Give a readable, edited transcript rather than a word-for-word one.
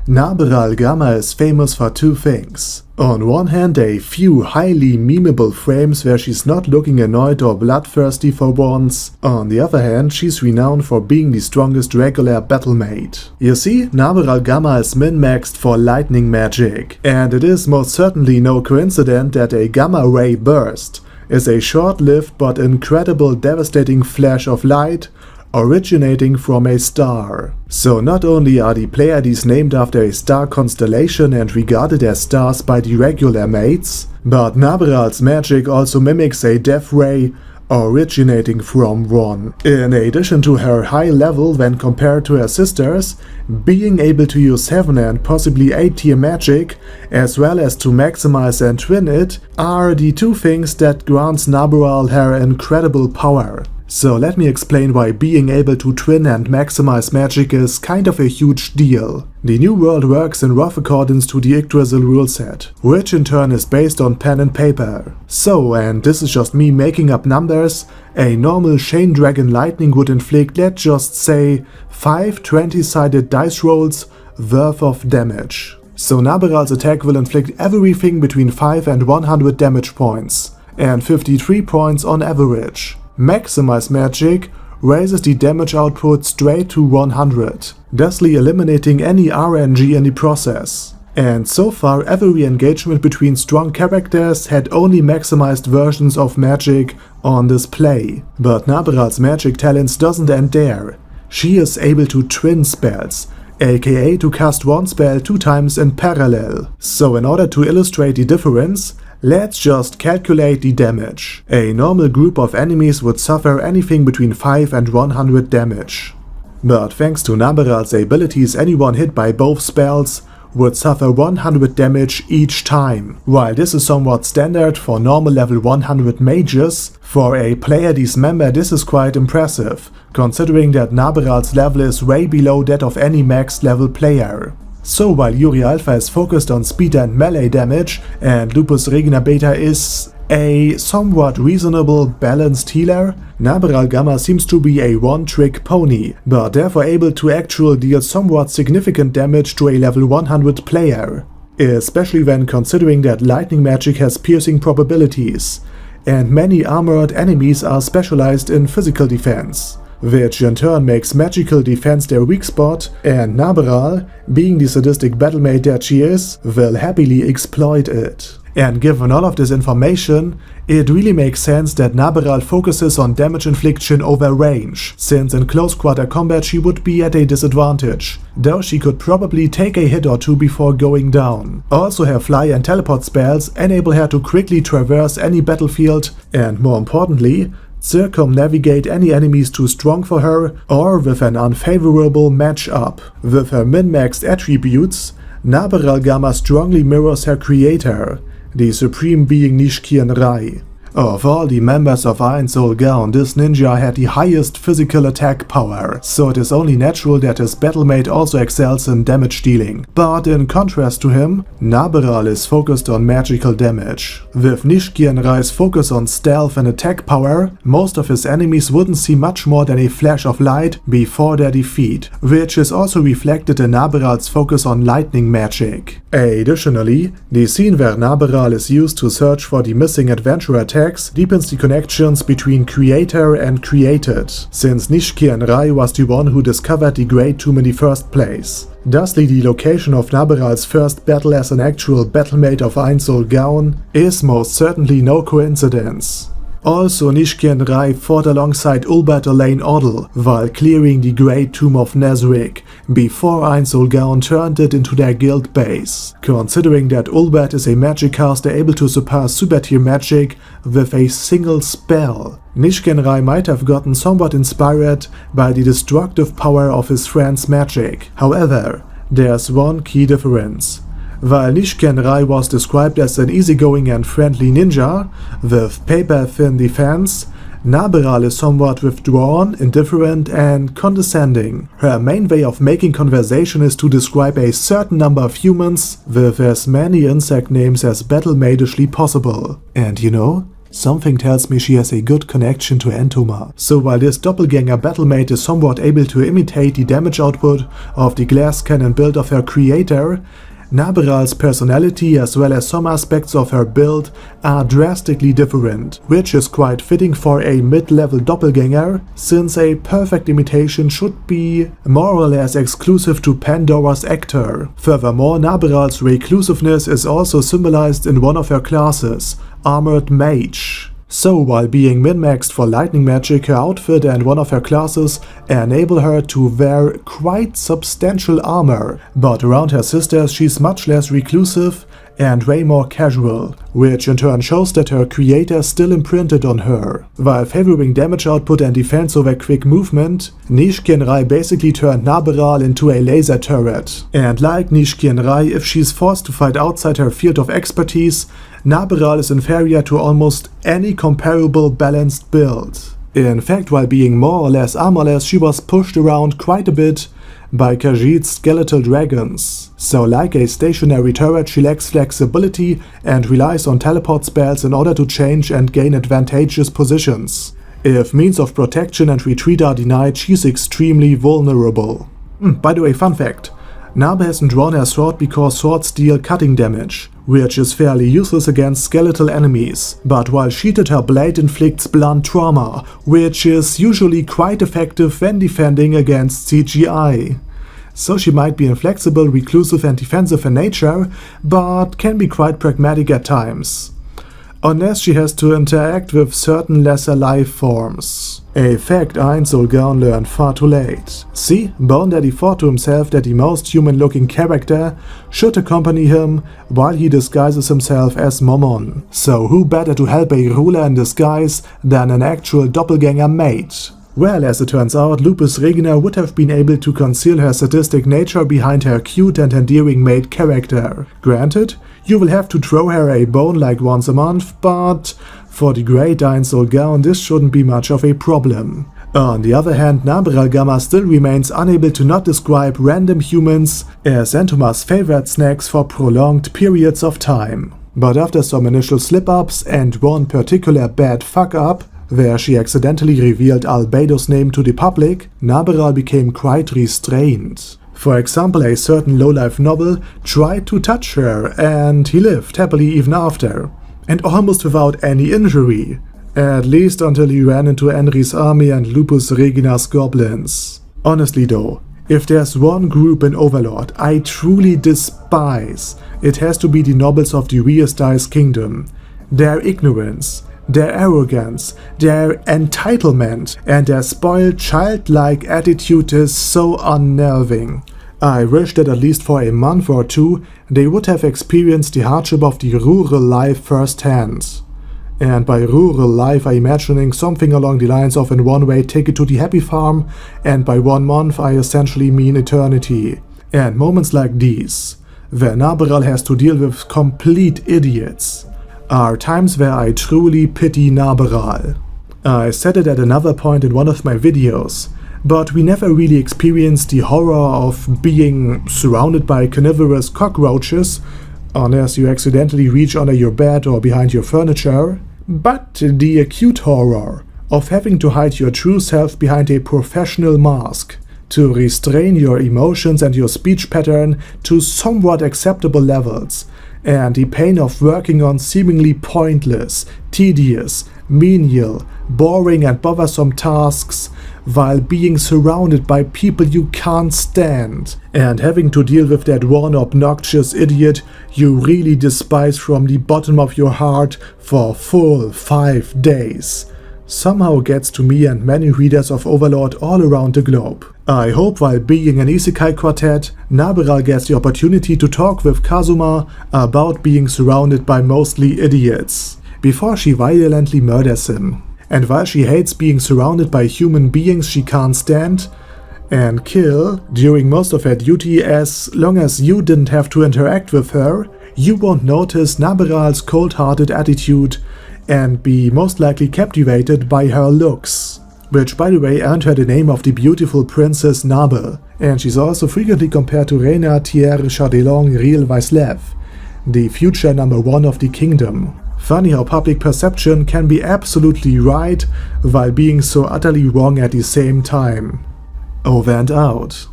Narberal Gamma is famous for two things. On one hand, a few highly memeable frames where she's not looking annoyed or bloodthirsty for once. On the other hand, she's renowned for being the strongest regular Battlemaid. You see, Narberal Gamma is min-maxed for lightning magic, and it is most certainly no coincidence that a gamma ray burst is a short-lived but incredible devastating flash of light originating from a star. So not only are the Pleiades named after a star constellation and regarded as stars by the regular mates, but Nabral's magic also mimics a death ray originating from one. In addition to her high level when compared to her sisters, being able to use 7 and possibly 8 tier magic, as well as to maximize and twin it, are the two things that grants Nabral her incredible power. So let me explain why being able to twin and maximize magic is kind of a huge deal. The new world works in rough accordance to the Yggdrasil rule set, which in turn is based on pen and paper. So, and this is just me making up numbers, a normal Chain Dragon Lightning would inflict, let's just say, 5 20-sided dice rolls worth of damage. So Nabral's attack will inflict everything between 5 and 100 damage points, and 53 points on average. Maximize magic raises the damage output straight to 100, thusly eliminating any RNG in the process. And so far every engagement between strong characters had only maximized versions of magic on display. But Nabral's magic talents doesn't end there. She is able to twin spells, aka to cast one spell 2 times in parallel. So in order to illustrate the difference, let's just calculate the damage. A normal group of enemies would suffer anything between 5 and 100 damage. But thanks to Nabral's abilities, anyone hit by both spells would suffer 100 damage each time. While this is somewhat standard for normal level 100 mages, for a Pleiades member this is quite impressive, considering that Nabral's level is way below that of any max level player. So while Yuri Alpha is focused on speed and melee damage, and Lupus Regina Beta is a somewhat reasonable balanced healer, Narberal Gamma seems to be a one-trick pony, but therefore able to actually deal somewhat significant damage to a level 100 player. Especially when considering that lightning magic has piercing probabilities, and many armored enemies are specialized in physical defense, which in turn makes magical defense their weak spot, and Nabral, being the sadistic battlemaid that she is, will happily exploit it. And given all of this information, it really makes sense that Nabral focuses on damage infliction over range, since in close quarter combat she would be at a disadvantage, though she could probably take a hit or two before going down. Also her fly and teleport spells enable her to quickly traverse any battlefield, and more importantly, circumnavigate any enemies too strong for her or with an unfavorable match-up. With her min-maxed attributes, Narberal Gamma strongly mirrors her creator, the supreme being Nishkian Rai. Of all the members of Ainz Ooal Gowns, this ninja had the highest physical attack power, so it is only natural that his Battlemaid also excels in damage dealing. But in contrast to him, Nabral is focused on magical damage. With Nishkian Rai's focus on stealth and attack power, most of his enemies wouldn't see much more than a flash of light before their defeat, which is also reflected in Nabral's focus on lightning magic. Additionally, the scene where Nabral is used to search for the missing adventurer attacks deepens the connections between creator and created, since Nishkian Rai was the one who discovered the Great Tomb in the first place. Thusly, the location of Nabral's first battle as an actual Battlemaid of Ainz Ooal Gowns is most certainly no coincidence. Also, Nishkian Rai fought alongside Ulbert Elaine Odell while clearing the Great Tomb of Nesric, before Ainz Ooal Gowns turned it into their guild base. Considering that Ulbert is a magic caster able to surpass super tier magic with a single spell, Nishkian Rai might have gotten somewhat inspired by the destructive power of his friend's magic. However, there's one key difference. While Nishkian Rai was described as an easygoing and friendly ninja, with paper-thin defense, Nabral is somewhat withdrawn, indifferent, and condescending. Her main way of making conversation is to describe a certain number of humans with as many insect names as battlemaidishly possible. And you know, Something tells me she has a good connection to Entoma. So while this doppelganger Battlemaid is somewhat able to imitate the damage output of the glass cannon build of her creator, Nabral's personality as well as some aspects of her build are drastically different, which is quite fitting for a mid-level doppelganger, since a perfect imitation should be more or less exclusive to Pandora's Actor. Furthermore, Nabral's reclusiveness is also symbolized in one of her classes, Armored Mage. So while being min-maxed for lightning magic, her outfit and one of her classes enable her to wear quite substantial armor, but around her sisters she's much less reclusive and way more casual, which in turn shows that her creator still imprinted on her. While favoring damage output and defense over quick movement, Nishkienrai basically turned Nabral into a laser turret. And like Nishkienrai, if she's forced to fight outside her field of expertise, Nabral is inferior to almost any comparable balanced build. In fact, while being more or less armorless, she was pushed around quite a bit by Khajiit's skeletal dragons. So like a stationary turret, she lacks flexibility and relies on teleport spells in order to change and gain advantageous positions. If means of protection and retreat are denied, she's extremely vulnerable. By the way, fun fact. Nabe hasn't drawn her sword because swords deal cutting damage, which is fairly useless against skeletal enemies, but while sheathed her blade inflicts blunt trauma, which is usually quite effective when defending against CGI. So she might be inflexible, reclusive and defensive in nature, but can be quite pragmatic at times. Unless she has to interact with certain lesser life forms. A fact Ainz Ooal Gowns learned far too late. See, Bone Daddy thought to himself that the most human-looking character should accompany him while he disguises himself as Momon. So who better to help a ruler in disguise than an actual doppelganger mate? Well, as it turns out, Lupus Regina would have been able to conceal her sadistic nature behind her cute and endearing maid character. Granted, you will have to throw her a bone like once a month, but for the great Ainz Ooal Gowns this shouldn't be much of a problem. On the other hand, Narberal Gamma still remains unable to not describe random humans as Entoma's favorite snacks for prolonged periods of time. But after some initial slip-ups and one particular bad fuck-up, where she accidentally revealed Albedo's name to the public, Nabral became quite restrained. For example, a certain low-life noble tried to touch her and he lived happily even after. And almost without any injury. At least until he ran into Enri's army and Lupus Regina's goblins. Honestly though, if there's one group in Overlord I truly despise, it has to be the nobles of the Reistice kingdom. Their ignorance, their arrogance, their entitlement, and their spoiled childlike attitude is so unnerving. I wish that at least for a month or two they would have experienced the hardship of the rural life firsthand. And by rural life I'm imagining something along the lines of in one way take it to the happy farm, and by 1 month I essentially mean eternity. And moments like these, where Nabral has to deal with complete idiots, are times where I truly pity Nabral. I said it at another point in one of my videos, but we never really experienced the horror of being surrounded by carnivorous cockroaches, unless you accidentally reach under your bed or behind your furniture, but the acute horror of having to hide your true self behind a professional mask, to restrain your emotions and your speech pattern to somewhat acceptable levels, and the pain of working on seemingly pointless, tedious, menial, boring and bothersome tasks while being surrounded by people you can't stand, and having to deal with that one obnoxious idiot you really despise from the bottom of your heart for full 5 days, somehow gets to me and many readers of Overlord all around the globe. I hope while being an isekai quartet, Nabral gets the opportunity to talk with Kazuma about being surrounded by mostly idiots, before she violently murders him. And while she hates being surrounded by human beings she can't stand and kill during most of her duty, as long as you didn't have to interact with her, you won't notice Nabral's cold-hearted attitude and be most likely captivated by her looks. Which, by the way, earned her the name of the beautiful Princess Nabe, and she's also frequently compared to Reina Thierry Chadelong Riel Vaislev, the future #1 of the kingdom. Funny how public perception can be absolutely right while being so utterly wrong at the same time. Over and out.